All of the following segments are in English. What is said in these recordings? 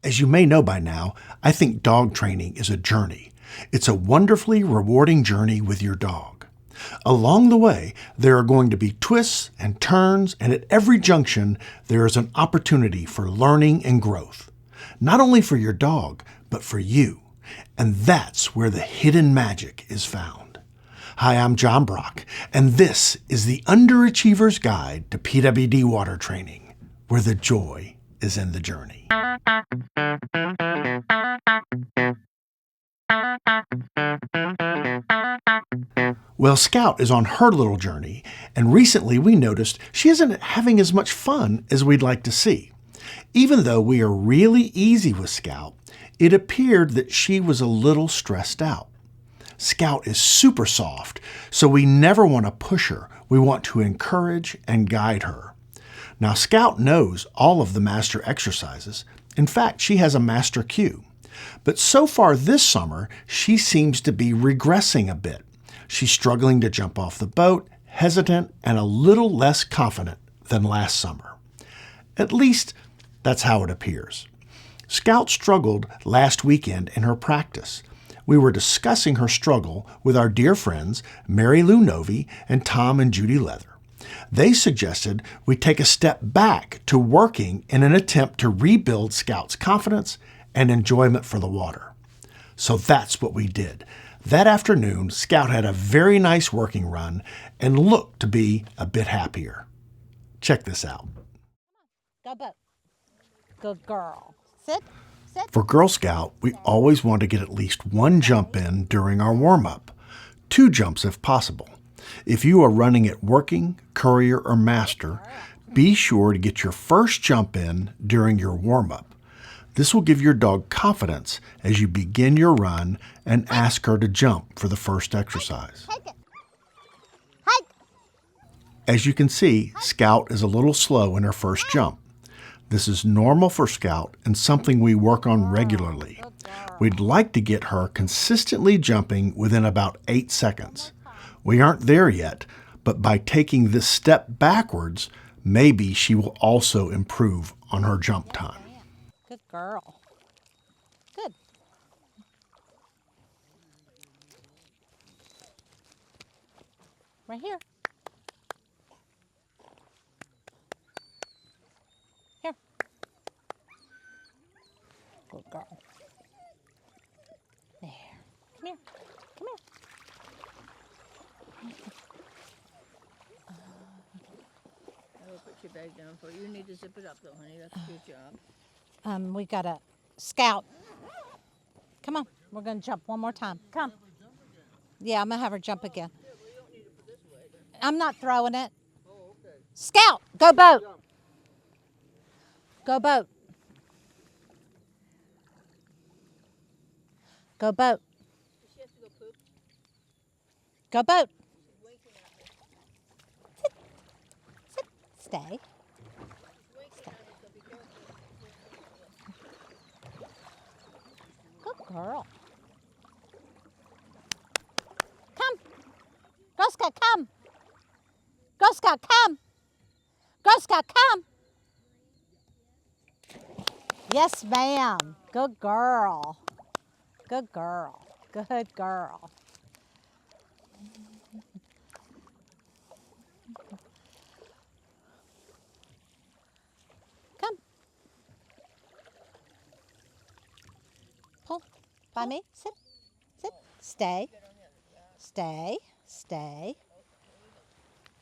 As you may know by now, I think dog training is a journey. It's a wonderfully rewarding journey with your dog. Along the way, there are going to be twists and turns, and at every junction, there is an opportunity for learning and growth. Not only for your dog, but for you. And that's where the hidden magic is found. Hi, I'm John Brock, and this is the Underachiever's Guide to PWD Water Training, where the joy is in the journey. Well, Scout is on her little journey, and recently we noticed she isn't having as much fun as we'd like to see. Even though we are really easy with Scout, it appeared that she was a little stressed out. Scout is super soft, so we never want to push her. We want to encourage and guide her. Now, Scout knows all of the master exercises. In fact, she has a master cue. But so far this summer, she seems to be regressing a bit. She's struggling to jump off the boat, hesitant, and a little less confident than last summer. At least, that's how it appears. Scout struggled last weekend in her practice. We were discussing her struggle with our dear friends Mary Lou Novi and Tom and Judy Leather. They suggested we take a step back to working in an attempt to rebuild Scout's confidence and enjoyment for the water. So that's what we did. That afternoon, Scout had a very nice working run and looked to be a bit happier. Check this out. Go boat. Good girl. Sit. Sit. For Girl Scout, we always want to get at least one jump in during our warm-up. 2 jumps if possible. If you are running at working, courier, or master, be sure to get your first jump in during your warm-up. This will give your dog confidence as you begin your run and ask her to jump for the first exercise. Take it. Hike. As you can see, Scout is a little slow in her first jump. This is normal for Scout and something we work on regularly. We'd like to get her consistently jumping within about 8 seconds. We aren't there yet, but by taking this step backwards, maybe she will also improve on her jump time. Good girl. Good. Right here. Here. Good girl. There. Come here. Come here. I will put your bag down for you. You need to zip it up though, honey. That's a good job. We got a Scout. Come on. We're going to jump one more time. Come. Yeah, I'm going to have her jump again. I'm not throwing it. Scout, go boat. Go boat. Go boat. Go boat. Sit. Sit. Stay. Good girl. Come. Girl Scout, come. Girl Scout, come. Girl Scout, come. Yes, ma'am. Good girl. Good girl. Good girl. Come. Pull. By me. Sit. Sit. Stay. Stay. Stay.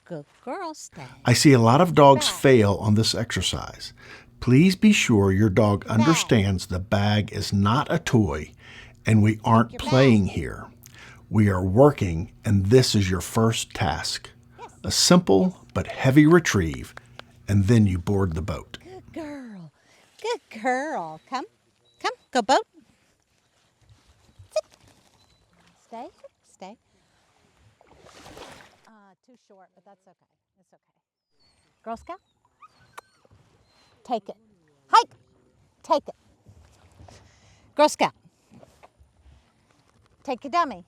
Good girl. Stay. I see a lot of dogs fail on this exercise. Please be sure your dog understands the bag is not a toy and we aren't playing here. We are working, and this is your first task. A simple but heavy retrieve, and then you board the boat. Good girl. Good girl. Come. Come. Go boat. Sit. Stay. Stay. Too short, but that's okay. It's okay. Girl Scout. Take it. Hike. Take it. Girl Scout. Take your dummy.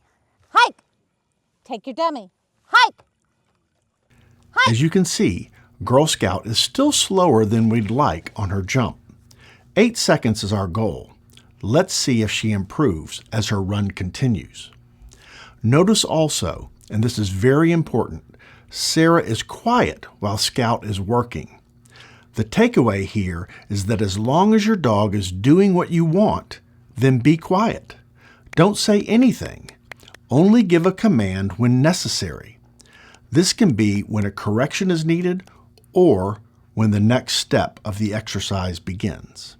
Hike. Take your dummy. Hike. Hike. As you can see, Girl Scout is still slower than we'd like on her jump. 8 seconds is our goal. Let's see if she improves as her run continues. Notice also, and this is very important, Sarah is quiet while Scout is working. The takeaway here is that as long as your dog is doing what you want, then be quiet. Don't say anything. Only give a command when necessary. This can be when a correction is needed or when the next step of the exercise begins.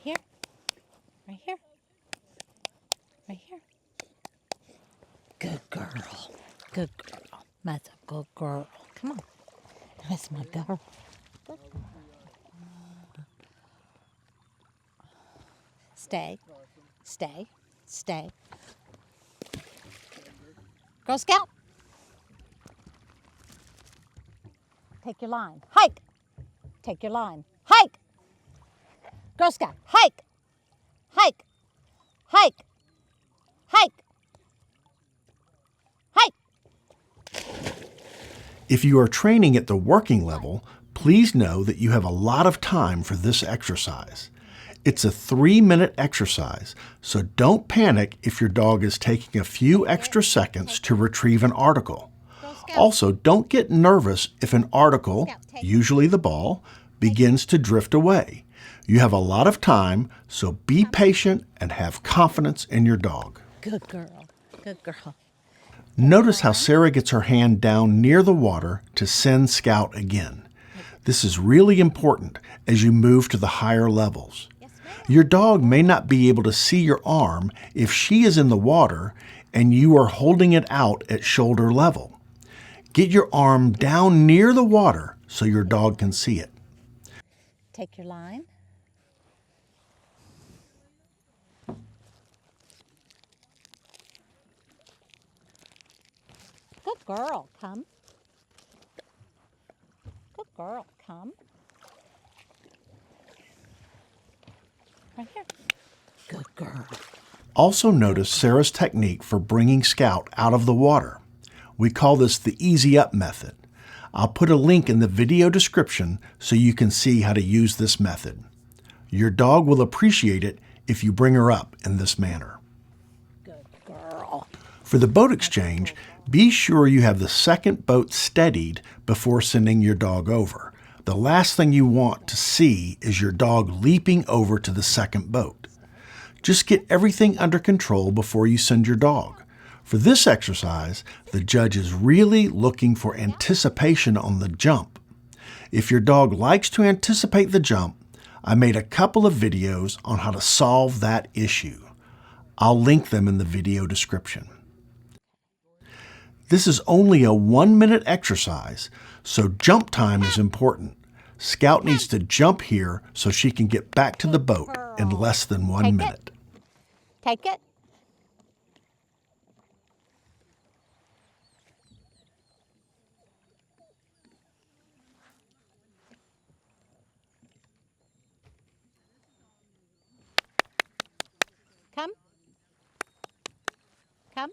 Here. Right here. Right here. Good girl. Good girl. That's a good girl. Come on. That's my girl. Good girl. Stay. Stay. Stay. Girl Scout. Take your line. Hike. Take your line. Hike. Girl Scout. Hike. Hike. Hike. Hike. Hike. If you are training at the working level, please know that you have a lot of time for this exercise. It's a 3-minute exercise, so don't panic if your dog is taking a few extra seconds to retrieve an article. Also, don't get nervous if an article, usually the ball, begins to drift away. You have a lot of time, so be patient and have confidence in your dog. Good girl. Good girl. Notice how Sarah gets her hand down near the water to send Scout again. This is really important as you move to the higher levels. Your dog may not be able to see your arm if she is in the water and you are holding it out at shoulder level. Get your arm down near the water so your dog can see it. Take your line. Good girl, come. Good girl, come. Right here. Good girl. Also notice Sarah's technique for bringing Scout out of the water. We call this the easy up method. I'll put a link in the video description so you can see how to use this method. Your dog will appreciate it if you bring her up in this manner. Good girl. For the boat exchange, be sure you have the second boat steadied before sending your dog over. The last thing you want to see is your dog leaping over to the second boat. Just get everything under control before you send your dog. For this exercise, the judge is really looking for anticipation on the jump. If your dog likes to anticipate the jump, I made a couple of videos on how to solve that issue. I'll link them in the video description. This is only a 1-minute exercise, so jump time is important. Scout needs to jump here so she can get back to the boat in less than 1 minute. Take it. Come. Come.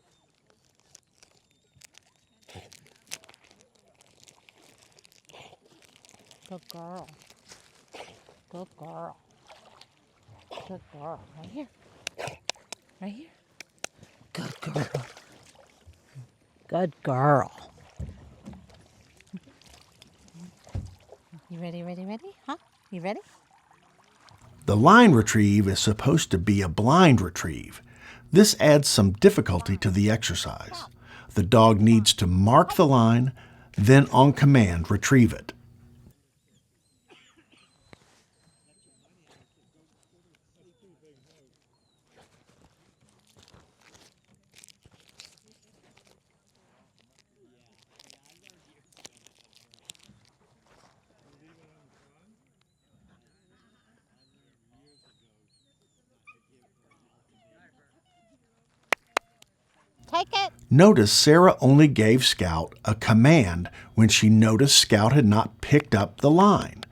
Good girl. Good girl. Good girl. Right here. Right here. Good girl. Good girl. You ready, ready, ready? Huh? You ready? The line retrieve is supposed to be a blind retrieve. This adds some difficulty to the exercise. The dog needs to mark the line, then on command retrieve it. Take it. Notice Sarah only gave Scout a command when she noticed Scout had not picked up the line.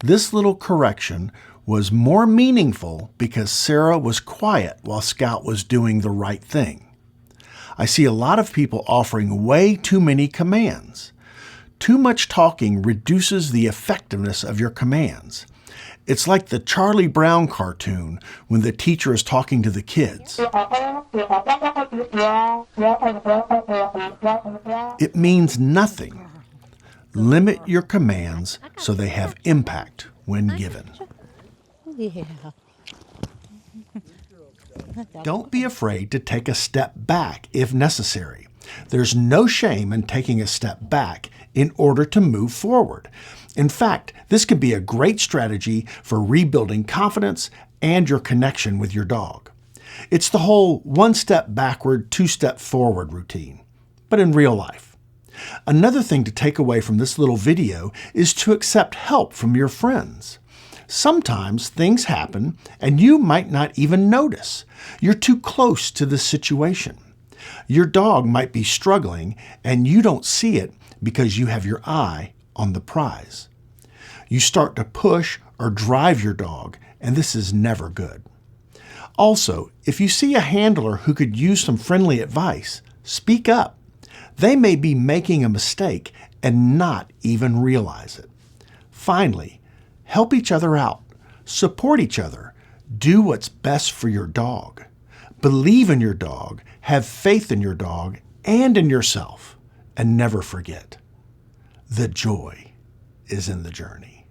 This little correction was more meaningful because Sarah was quiet while Scout was doing the right thing. I see a lot of people offering way too many commands. Too much talking reduces the effectiveness of your commands. It's like the Charlie Brown cartoon when the teacher is talking to the kids. It means nothing. Limit your commands so they have impact when given. Yeah. Don't be afraid to take a step back if necessary. There's no shame in taking a step back in order to move forward. In fact, this could be a great strategy for rebuilding confidence and your connection with your dog. It's the whole one step backward, two step forward routine, but in real life. Another thing to take away from this little video is to accept help from your friends. Sometimes things happen and you might not even notice. You're too close to the situation. Your dog might be struggling and you don't see it because you have your eye on the prize. You start to push or drive your dog, and this is never good. Also, if you see a handler who could use some friendly advice, speak up. They may be making a mistake and not even realize it. Finally, help each other out. Support each other. Do what's best for your dog. Believe in your dog, have faith in your dog and in yourself, and never forget, the joy is in the journey.